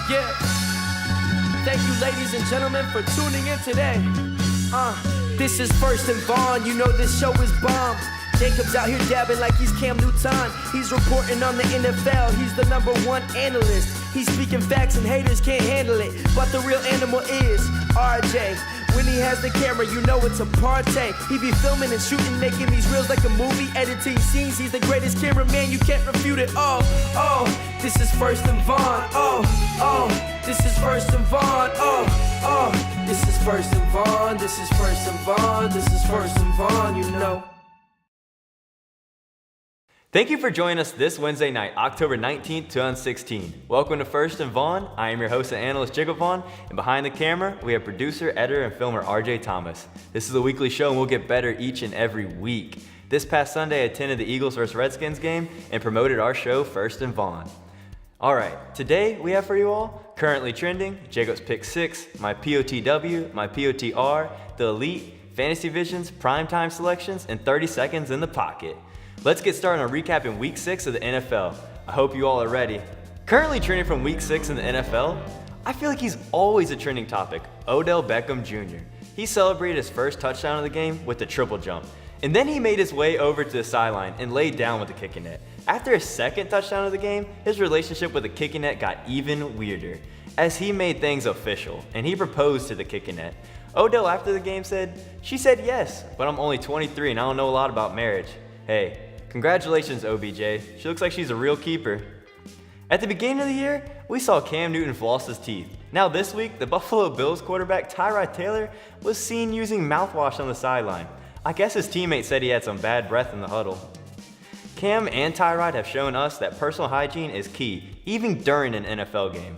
Yeah. Thank you, ladies and gentlemen, for tuning in today. This is First and Vaughan. You know this show is bomb. Jakob's out here dabbing like he's Cam Newton. He's reporting on the NFL. He's the #1 analyst. He's speaking facts and haters can't handle it. But the real animal is RJ. When he has the camera, you know it's a party. He be filming and shooting, making these reels like a movie, editing scenes. He's the greatest cameraman, you can't refute it. Oh, this is First and Vaughan. This is First and Vaughan. This is First and Vaughan. This is First and Vaughan. This is First and Vaughan, you know. Thank you for joining us this Wednesday night, October 19th, 2016. Welcome to First and Vaughan. I am your host and analyst, Jakob Vaughan, and behind the camera, we have producer, editor, and filmer RJ Thomas. This is a weekly show, and we'll get better each and every week. This past Sunday, I attended the Eagles vs. Redskins game and promoted our show, First and Vaughan. All right, today we have for you all, currently trending, Jacob's Pick 6, my POTW, my POTR, the Elite, Fantasy Visions, Primetime Selections, and 30 Seconds in the Pocket. Let's get started on recapping Week 6 of the NFL. I hope you all are ready. Currently trending from Week 6 in the NFL, I feel like he's always a trending topic, Odell Beckham Jr. He celebrated his first touchdown of the game with the triple jump, and then he made his way over to the sideline and laid down with the kicking net. After his second touchdown of the game, his relationship with the kicking net got even weirder, as he made things official, and he proposed to the kicking net. Odell after the game said, "She said yes, but I'm only 23 and I don't know a lot about marriage." Hey, congratulations, OBJ. She looks like she's a real keeper. At the beginning of the year, we saw Cam Newton floss his teeth. Now this week, the Buffalo Bills quarterback Tyrod Taylor was seen using mouthwash on the sideline. I guess his teammate said he had some bad breath in the huddle. Cam and Tyrod have shown us that personal hygiene is key, even during an NFL game.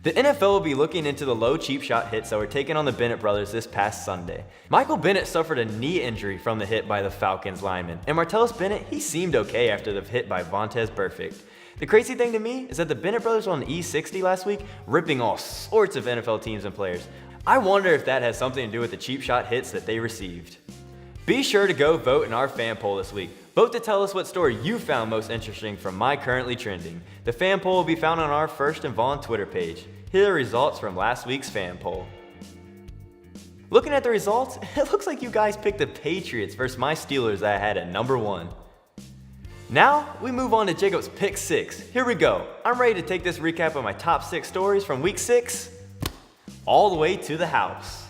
The NFL will be looking into the low cheap shot hits that were taken on the Bennett brothers this past Sunday. Michael Bennett suffered a knee injury from the hit by the Falcons lineman, and Martellus Bennett, he seemed okay after the hit by Vontaze Burfict. The crazy thing to me is that the Bennett brothers were on the E60 last week, ripping all sorts of NFL teams and players. I wonder if that has something to do with the cheap shot hits that they received. Be sure to go vote in our fan poll this week. Vote to tell us what story you found most interesting from my currently trending. The fan poll will be found on our First and Vaughan Twitter page. Here are the results from last week's fan poll. Looking at the results, it looks like you guys picked the Patriots versus my Steelers that I had at #1. Now, we move on to Jacob's Pick 6. Here we go. I'm ready to take this recap of my top 6 stories from Week 6 all the way to the house.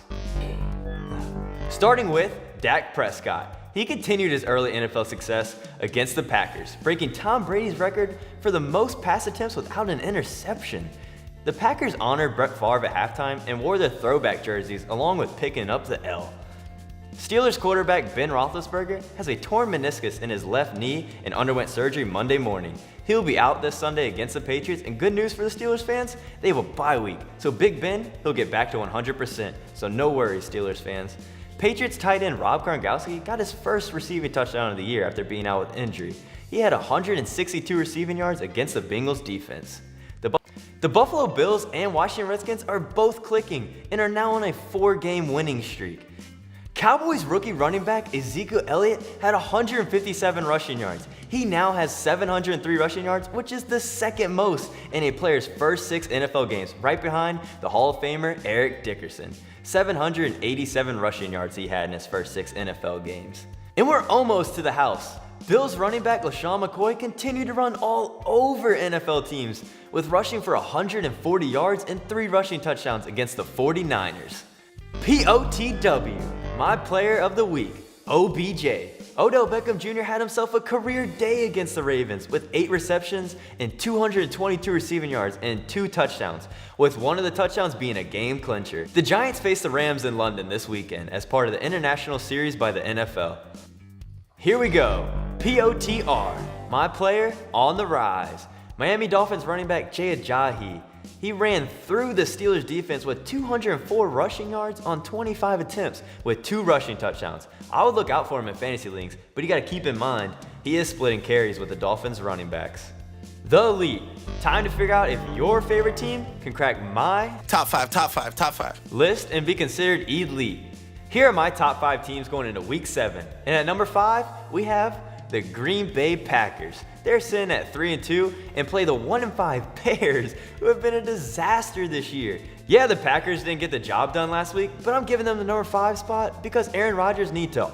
Starting with Dak Prescott. He continued his early NFL success against the Packers, breaking Tom Brady's record for the most pass attempts without an interception. The Packers honored Brett Favre at halftime and wore their throwback jerseys along with picking up the L. Steelers quarterback Ben Roethlisberger has a torn meniscus in his left knee and underwent surgery Monday morning. He'll be out this Sunday against the Patriots, and good news for the Steelers fans, they have a bye week. So Big Ben, he'll get back to 100%, so no worries, Steelers fans. Patriots tight end Rob Gronkowski got his first receiving touchdown of the year after being out with injury. He had 162 receiving yards against the Bengals defense. The Buffalo Bills and Washington Redskins are both clicking and are now on a 4-game winning streak. Cowboys rookie running back Ezekiel Elliott had 157 rushing yards. He now has 703 rushing yards, which is the second most in a player's first 6 NFL games, right behind the Hall of Famer Eric Dickerson. 787 rushing yards he had in his first 6 NFL games. And we're almost to the house. Bills running back LaShawn McCoy continued to run all over NFL teams, with rushing for 140 yards and 3 rushing touchdowns against the 49ers. POTW, my player of the week, OBJ. Odell Beckham Jr. had himself a career day against the Ravens with 8 receptions and 222 receiving yards and 2 touchdowns, with one of the touchdowns being a game clincher. The Giants face the Rams in London this weekend as part of the International Series by the NFL. Here we go. POTR, my player on the rise. Miami Dolphins running back Jay Ajayi. He ran through the Steelers defense with 204 rushing yards on 25 attempts with 2 rushing touchdowns. I would look out for him in fantasy leagues, but you got to keep in mind, he is splitting carries with the Dolphins running backs. The Elite. Time to figure out if your favorite team can crack my top five list and be considered elite. Here are my top 5 teams going into Week 7. And at number 5, we have the Green Bay Packers. They're sitting at 3-2 and play the 1-5 Bears, who have been a disaster this year. Yeah, the Packers didn't get the job done last week, but I'm giving them the number 5 spot because Aaron Rodgers needs to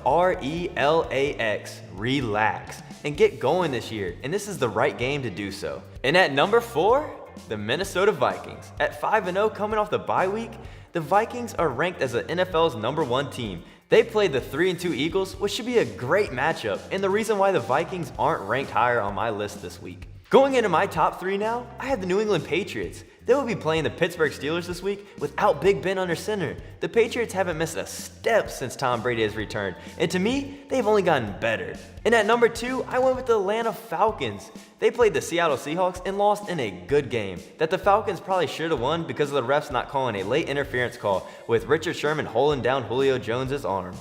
relax, and get going this year, and this is the right game to do so. And at number 4, the Minnesota Vikings. At 5-0 coming off the bye week, the Vikings are ranked as the NFL's number 1 team. They played the 3-2 Eagles, which should be a great matchup, and the reason why the Vikings aren't ranked higher on my list this week. Going into my top 3 now, I have the New England Patriots. They will be playing the Pittsburgh Steelers this week without Big Ben under center. The Patriots haven't missed a step since Tom Brady has returned, and to me, they've only gotten better. And at number 2, I went with the Atlanta Falcons. They played the Seattle Seahawks and lost in a good game that the Falcons probably should have won because of the refs not calling a late interference call with Richard Sherman holding down Julio Jones' arm.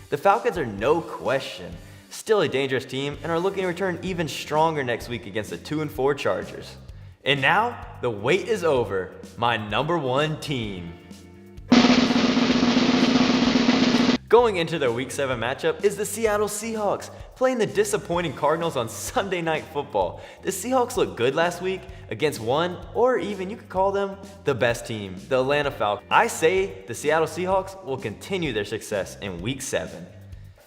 The Falcons are no question still a dangerous team and are looking to return even stronger next week against the 2-4 Chargers. And now, the wait is over. My number 1 team. Going into their Week 7 matchup is the Seattle Seahawks, playing the disappointing Cardinals on Sunday Night Football. The Seahawks looked good last week against one, or even you could call them the best team, the Atlanta Falcons. I say the Seattle Seahawks will continue their success in Week 7.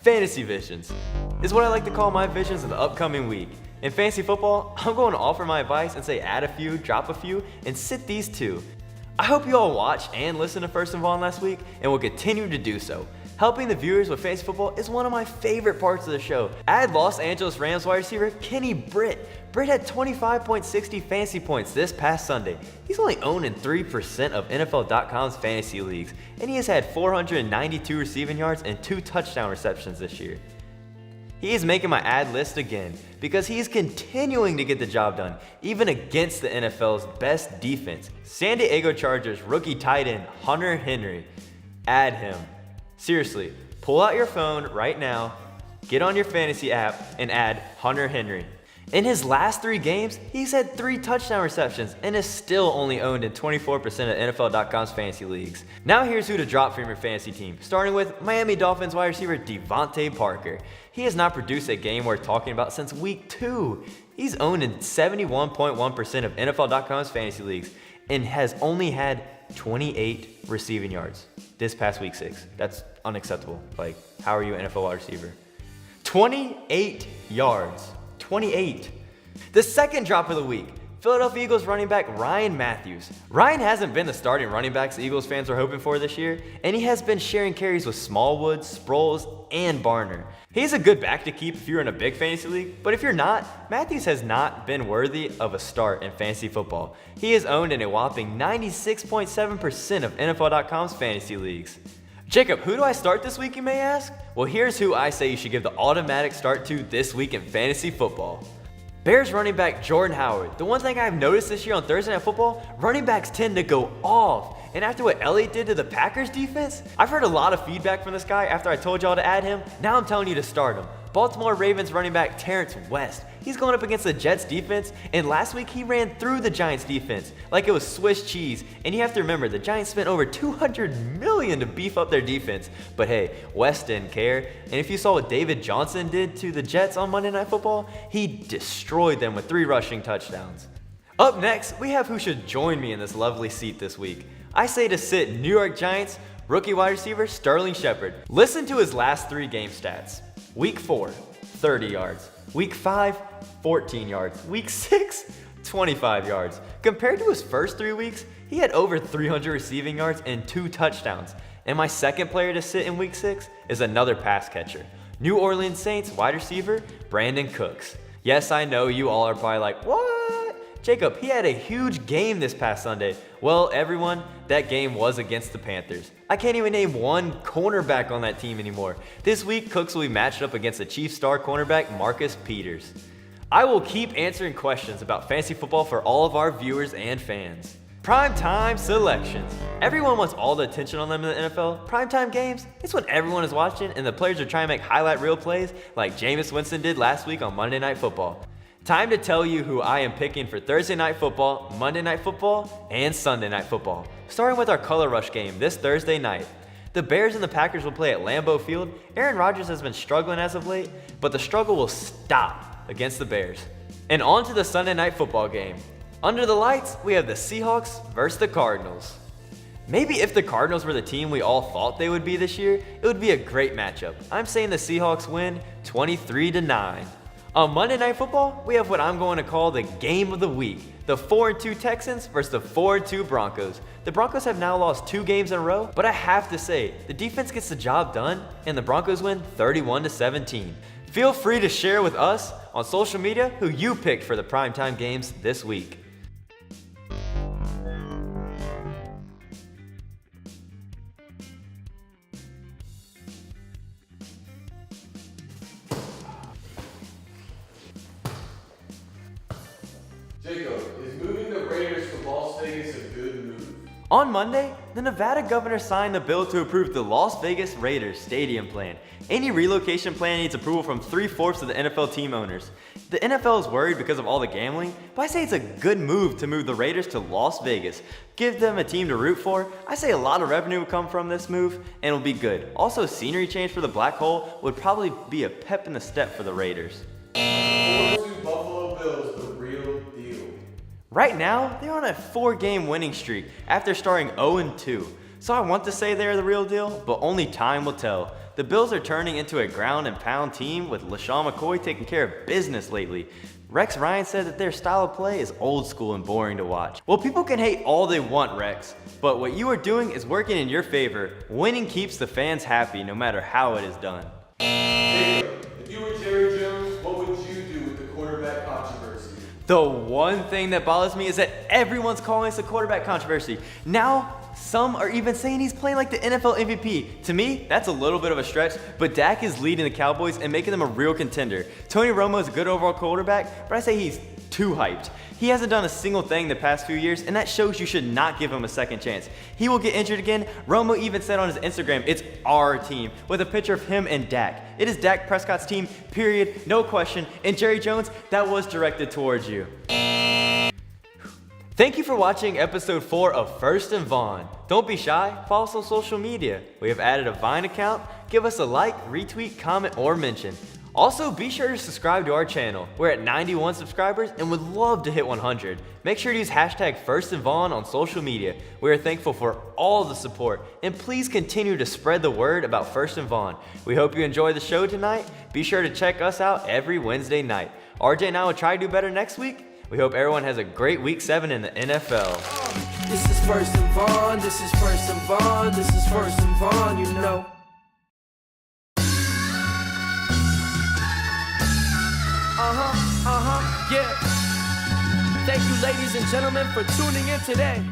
Fantasy visions is what I like to call my visions of the upcoming week. In fantasy football, I'm going to offer my advice and say add a few, drop a few, and sit these 2. I hope you all watched and listened to First and Vaughan last week and will continue to do so. Helping the viewers with fantasy football is one of my favorite parts of the show. Add Los Angeles Rams wide receiver Kenny Britt. Britt had 25.60 fantasy points this past Sunday. He's only owned in 3% of NFL.com's fantasy leagues, and he has had 492 receiving yards and 2 touchdown receptions this year. He is making my ad list again because he is continuing to get the job done, even against the NFL's best defense. San Diego Chargers rookie tight end Hunter Henry. Add him. Seriously, pull out your phone right now, get on your fantasy app, and add Hunter Henry. In his last 3 games, he's had 3 touchdown receptions and is still only owned in 24% of NFL.com's fantasy leagues. Now here's who to drop from your fantasy team, starting with Miami Dolphins wide receiver Devontae Parker. He has not produced a game worth talking about since week 2. He's owned in 71.1% of NFL.com's fantasy leagues and has only had 28 receiving yards this past week 6. That's unacceptable. Like, how are you an NFL wide receiver? 28 yards. 28. The second drop of the week, Philadelphia Eagles running back Ryan Matthews. Ryan hasn't been the starting running back Eagles fans are hoping for this year, and he has been sharing carries with Smallwood, Sproles, and Barner. He's a good back to keep if you're in a big fantasy league, but if you're not, Matthews has not been worthy of a start in fantasy football. He is owned in a whopping 96.7% of NFL.com's fantasy leagues. Jacob, who do I start this week, you may ask? Well, here's who I say you should give the automatic start to this week in fantasy football. Bears running back Jordan Howard. The one thing I've noticed this year on Thursday Night Football, running backs tend to go off. And after what Elliott did to the Packers defense, I've heard a lot of feedback from this guy after I told y'all to add him. Now I'm telling you to start him. Baltimore Ravens running back Terrence West. He's going up against the Jets defense, and last week he ran through the Giants defense like it was Swiss cheese. And you have to remember, the Giants spent over $200 million to beef up their defense. But hey, West didn't care. And if you saw what David Johnson did to the Jets on Monday Night Football, he destroyed them with 3 rushing touchdowns. Up next, we have who should join me in this lovely seat this week. I say to sit New York Giants rookie wide receiver Sterling Shepard. Listen to his last 3 game stats. Week 4, 30 yards. Week 5, 14 yards. Week 6, 25 yards. Compared to his first 3 weeks, he had over 300 receiving yards and 2 touchdowns. And my second player to sit in week 6 is another pass catcher. New Orleans Saints wide receiver Brandon Cooks. Yes, I know you all are probably like, what? Jacob, he had a huge game this past Sunday. Well, everyone, that game was against the Panthers. I can't even name one cornerback on that team anymore. This week, Cooks will be matched up against the Chiefs star cornerback Marcus Peters. I will keep answering questions about fantasy football for all of our viewers and fans. Primetime Selections. Everyone wants all the attention on them in the NFL. Primetime games, it's when everyone is watching and the players are trying to make highlight reel plays like Jameis Winston did last week on Monday Night Football. Time to tell you who I am picking for Thursday Night Football, Monday Night Football, and Sunday Night Football. Starting with our Color Rush game this Thursday night. The Bears and the Packers will play at Lambeau Field. Aaron Rodgers has been struggling as of late, but the struggle will stop against the Bears. And on to the Sunday night football game. Under the lights, we have the Seahawks versus the Cardinals. Maybe if the Cardinals were the team we all thought they would be this year, it would be a great matchup. I'm saying the Seahawks win 23-9. On Monday Night Football, we have what I'm going to call the game of the week. The 4-2 Texans versus the 4-2 Broncos. The Broncos have now lost 2 games in a row, but I have to say, the defense gets the job done, and the Broncos win 31-17. Feel free to share with us on social media who you picked for the primetime games this week. Jakob, is moving the Raiders to Las Vegas a good move? On Monday, the Nevada governor signed the bill to approve the Las Vegas Raiders stadium plan. Any relocation plan needs approval from 3/4 of the NFL team owners. The NFL is worried because of all the gambling, but I say it's a good move to move the Raiders to Las Vegas. Give them a team to root for. I say a lot of revenue will come from this move, and it'll be good. Also, scenery change for the Black Hole would probably be a pep in the step for the Raiders. 4-2 Buffalo Bills, the real deal. Right now, they're on a 4-game winning streak after starting 0-2. So I want to say they're the real deal, but only time will tell. The Bills are turning into a ground and pound team with LaShawn McCoy taking care of business lately. Rex Ryan said that their style of play is old school and boring to watch. Well, people can hate all they want, Rex, but what you are doing is working in your favor. Winning keeps the fans happy no matter how it is done. Jacob, if you were Jerry Jones, what would you do with the quarterback controversy? The one thing that bothers me is that everyone's calling this a quarterback controversy. Now, some are even saying he's playing like the NFL MVP. To me, that's a little bit of a stretch, but Dak is leading the Cowboys and making them a real contender. Tony Romo is a good overall quarterback, but I say he's too hyped. He hasn't done a single thing the past few years, and that shows you should not give him a second chance. He will get injured again. Romo even said on his Instagram, "It's our team," with a picture of him and Dak. It is Dak Prescott's team, period, no question. And Jerry Jones, that was directed towards you. Thank you for watching episode 4 of First and Vaughan. Don't be shy, follow us on social media. We have added a Vine account. Give us a like, retweet, comment, or mention. Also, be sure to subscribe to our channel. We're at 91 subscribers and would love to hit 100. Make sure to use hashtag First and Vaughan on social media. We are thankful for all the support, and please continue to spread the word about First and Vaughan. We hope you enjoy the show tonight. Be sure to check us out every Wednesday night. RJ and I will try to do better next week. We hope everyone has a great week 7 in the NFL. This is First and Vaughan, this is First and Vaughan, this is First and Vaughan, you know. Yeah. Thank you, ladies and gentlemen, for tuning in today.